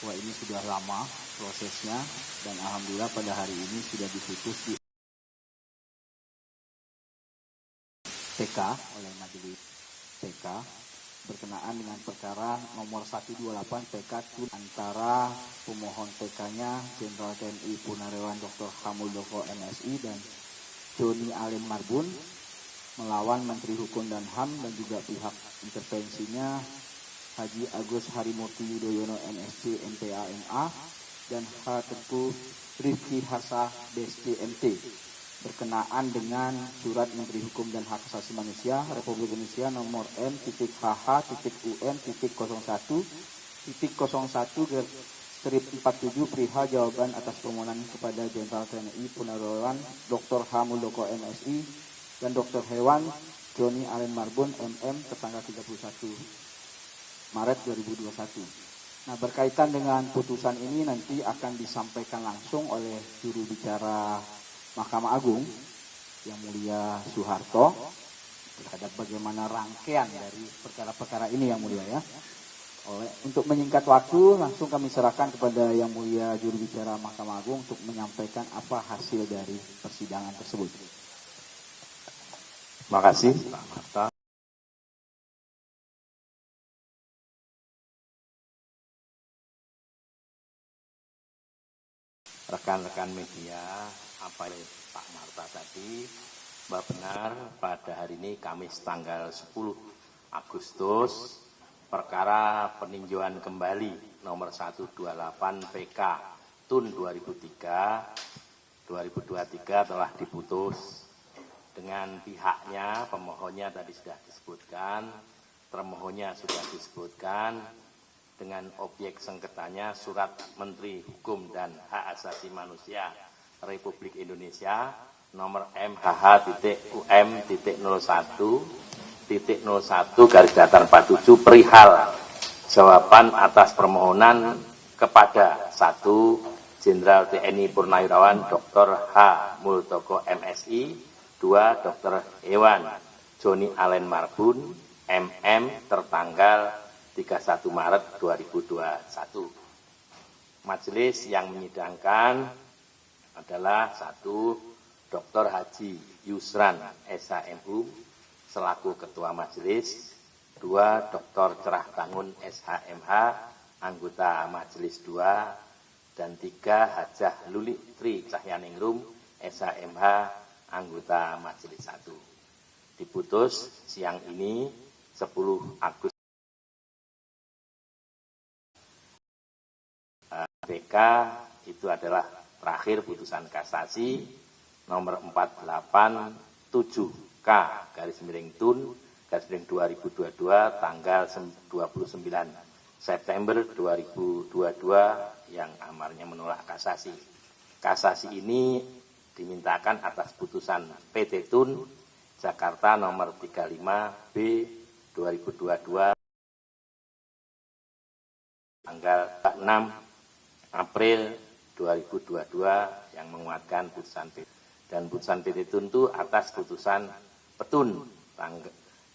bahwa ini sudah lama prosesnya dan alhamdulillah pada hari ini sudah diputus di TK oleh majelis TK berkenaan dengan perkara nomor 128 PK antara pemohon PK-nya Jenderal TNI Purnawirawan Dr. H. Muldoko MSI dan Joni Allen Marbun melawan Menteri Hukum dan HAM dan juga pihak intervensinya Haji Agus Harimurti Yudhoyono MSc MPA MA dan H. Tengku Rifki Harsah BSc.MT berkenaan dengan surat Menteri Hukum dan Hak Asasi Manusia Republik Indonesia nomor M.HH.UN.01/47 perihal jawaban atas permohonan kepada Jenderal TNI Purnawirawan Dr. H. Muldoko MSI dan Dr. Hewan Joni Allen Marbun MM tertanggal 31 Maret 2021. Nah, berkaitan dengan putusan ini nanti akan disampaikan langsung oleh juru bicara Mahkamah Agung yang mulia Soeharto terhadap bagaimana rangkaian dari perkara-perkara ini yang mulia ya. Untuk menyingkat waktu langsung kami serahkan kepada yang mulia juru bicara Mahkamah Agung untuk menyampaikan apa hasil dari persidangan tersebut. Terima kasih Pak Marta. Rekan-rekan media, apa yang Pak Marta tadi, Mbak benar pada hari ini Kamis tanggal 10 Agustus, perkara peninjauan kembali nomor 128 PK TUN 2023 telah diputus dengan pihaknya, pemohonnya tadi sudah disebutkan, termohonnya sudah disebutkan, dengan objek sengketanya surat Menteri Hukum dan Hak Asasi Manusia Republik Indonesia nomor MHH.01.01/47 perihal jawaban atas permohonan kepada 1. Jenderal TNI Purnawirawan Dr. H. Muldoko MSI, 2. Dr. Hewan Joni Allen Marbun MM tertanggal 31 Maret 2021. Majelis yang menyidangkan adalah 1. Dr. Haji Yusran SHMU selaku Ketua Majelis, 2. Dr. Cerah Tangun SHMH anggota Majelis 2, dan 3. Hajah Luli Tri Cahyaningrum SHMH anggota Majelis 1. Diputus siang ini 10 Agustus. PK itu adalah terakhir putusan kasasi nomor 487K/TUN/2022 tanggal 29 September 2022 yang amarnya menolak kasasi. Kasasi ini dimintakan atas putusan PT TUN Jakarta nomor 35B/2022 tanggal 6 April 2022 yang menguatkan putusan PT. Dan putusan PT TUN itu atas putusan Petun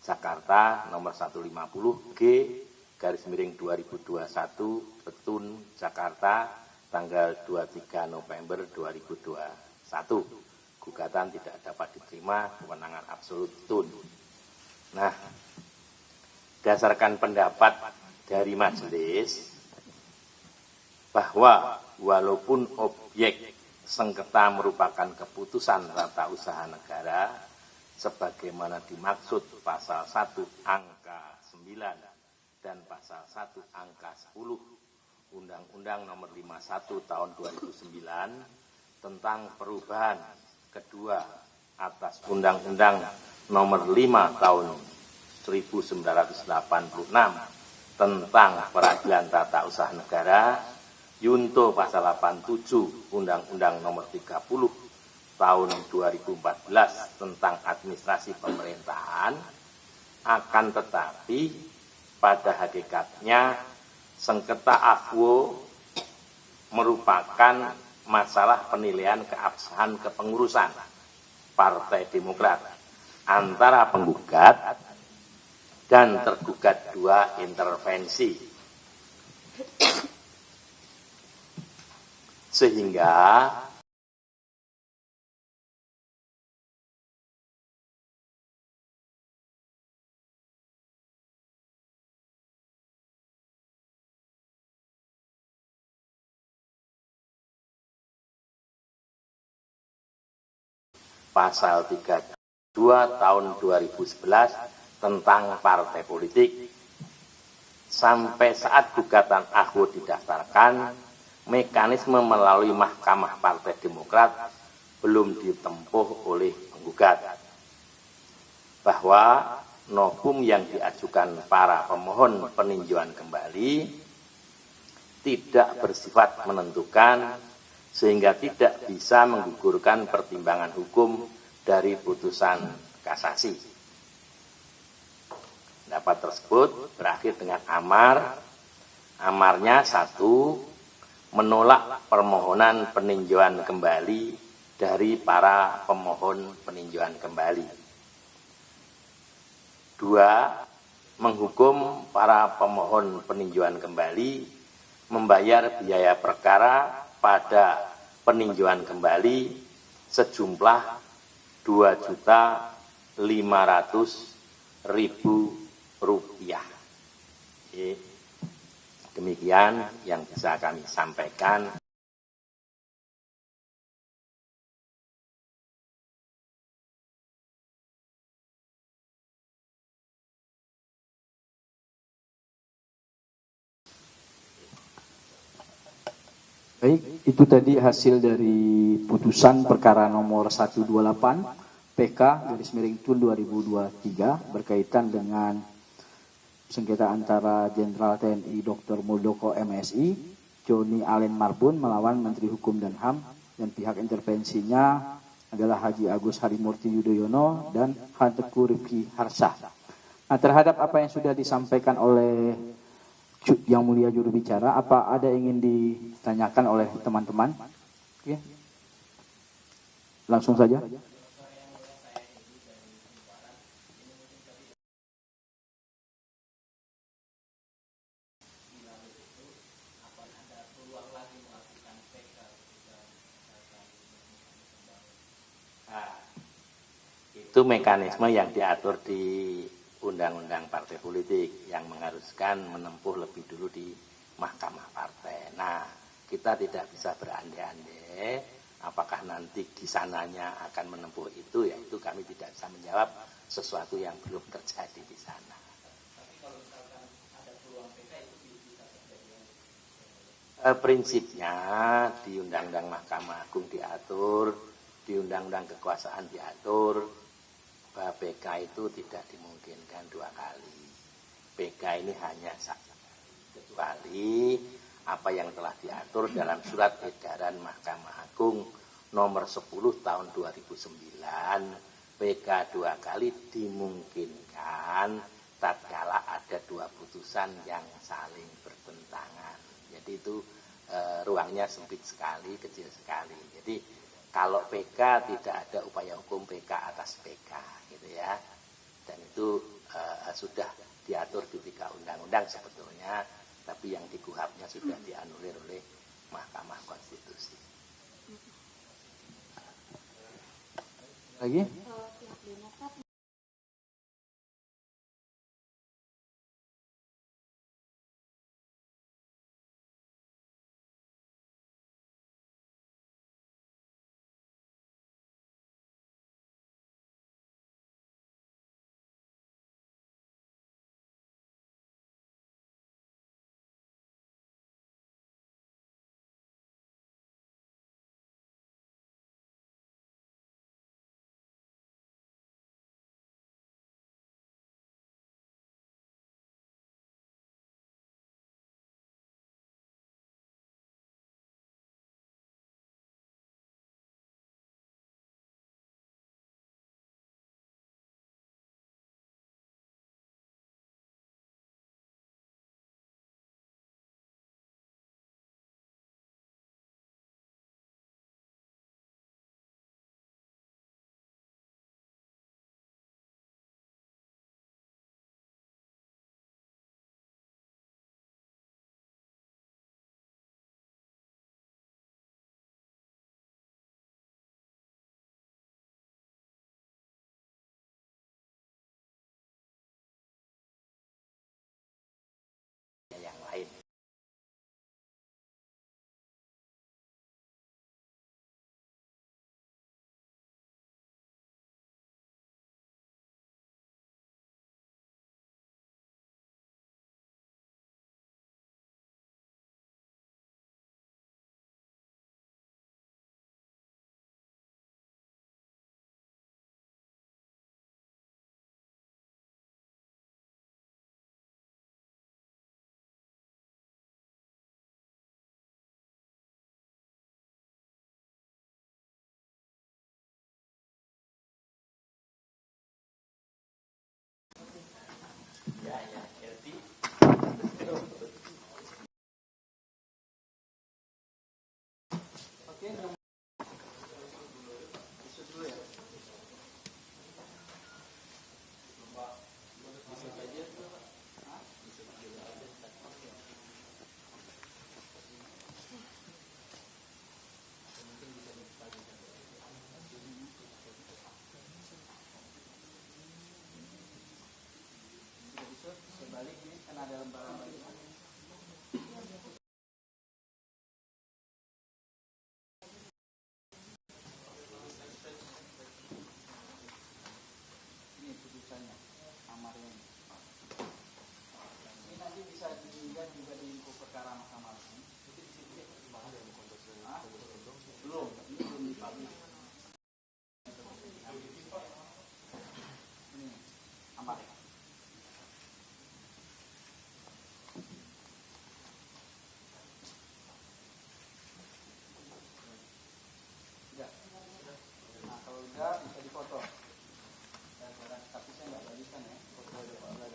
Jakarta nomor 150G/2021 Petun Jakarta tanggal 23 November 2021. Gugatan tidak dapat diterima, kewenangan absolut TUN. Nah, berdasarkan pendapat dari majelis bahwa walaupun objek sengketa merupakan keputusan tata usaha negara sebagaimana dimaksud pasal 1 angka 9 dan pasal 1 angka 10 Undang-Undang nomor 51 tahun 2009 tentang perubahan kedua atas Undang-Undang nomor 5 tahun 1986 tentang peradilan tata usaha negara, Yunto pasal 87 Undang-Undang nomor 30 tahun 2014 tentang administrasi pemerintahan, akan tetapi pada hakikatnya sengketa AFWO merupakan masalah penilaian keabsahan kepengurusan Partai Demokrat antara penggugat dan tergugat dua intervensi. Sehingga pasal 32 tahun 2011 tentang partai politik. Sampai saat gugatan Ahok didaftarkan, mekanisme melalui Mahkamah Partai Demokrat belum ditempuh oleh penggugat. Bahwa novum yang diajukan para pemohon peninjauan kembali tidak bersifat menentukan, sehingga tidak bisa menggugurkan pertimbangan hukum dari putusan kasasi. Pendapat tersebut berakhir dengan amar. Amarnya 1, menolak permohonan peninjauan kembali dari para pemohon peninjauan kembali. 2, menghukum para pemohon peninjauan kembali membayar biaya perkara pada peninjauan kembali sejumlah Rp2.500.000. Demikian yang bisa kami sampaikan. Baik, itu tadi hasil dari putusan perkara nomor 128 PK /TUN 2023 berkaitan dengan sengketa antara Jenderal TNI Dr. Muldoko MSI, Joni Allen Marbun melawan Menteri Hukum dan HAM, dan pihak intervensinya adalah Haji Agus Harimurti Yudhoyono dan Teguh Rifki Harsah. Nah, terhadap apa yang sudah disampaikan oleh Yang Mulia Juru Bicara, apa ada yang ingin ditanyakan oleh teman-teman? Oke. Langsung saja. Itu mekanisme yang diatur di Undang-Undang Partai Politik yang mengharuskan menempuh lebih dulu di Mahkamah Partai. Nah, kita tidak bisa berandai-andai apakah nanti di sananya akan menempuh itu, ya itu kami tidak bisa menjawab sesuatu yang belum terjadi di sana. Tapi kalau misalkan ada peluang PK itu bisa terjadi. Prinsipnya di Undang-Undang Mahkamah Agung diatur, di Undang-Undang Kekuasaan diatur, bahwa PK itu tidak dimungkinkan 2 kali. PK ini hanya satu, kecuali apa yang telah diatur dalam surat edaran Mahkamah Agung nomor 10 tahun 2009, PK 2 kali dimungkinkan tatkala ada 2 putusan yang saling bertentangan. Jadi itu ruangnya sempit sekali, kecil sekali. Jadi kalau PK tidak ada upaya hukum PK atas PK, gitu ya. Dan itu sudah diatur di 3 undang-undang sebetulnya, tapi yang di KUHP-nya sudah dianulir oleh Mahkamah Konstitusi. Lagi? ada lembaran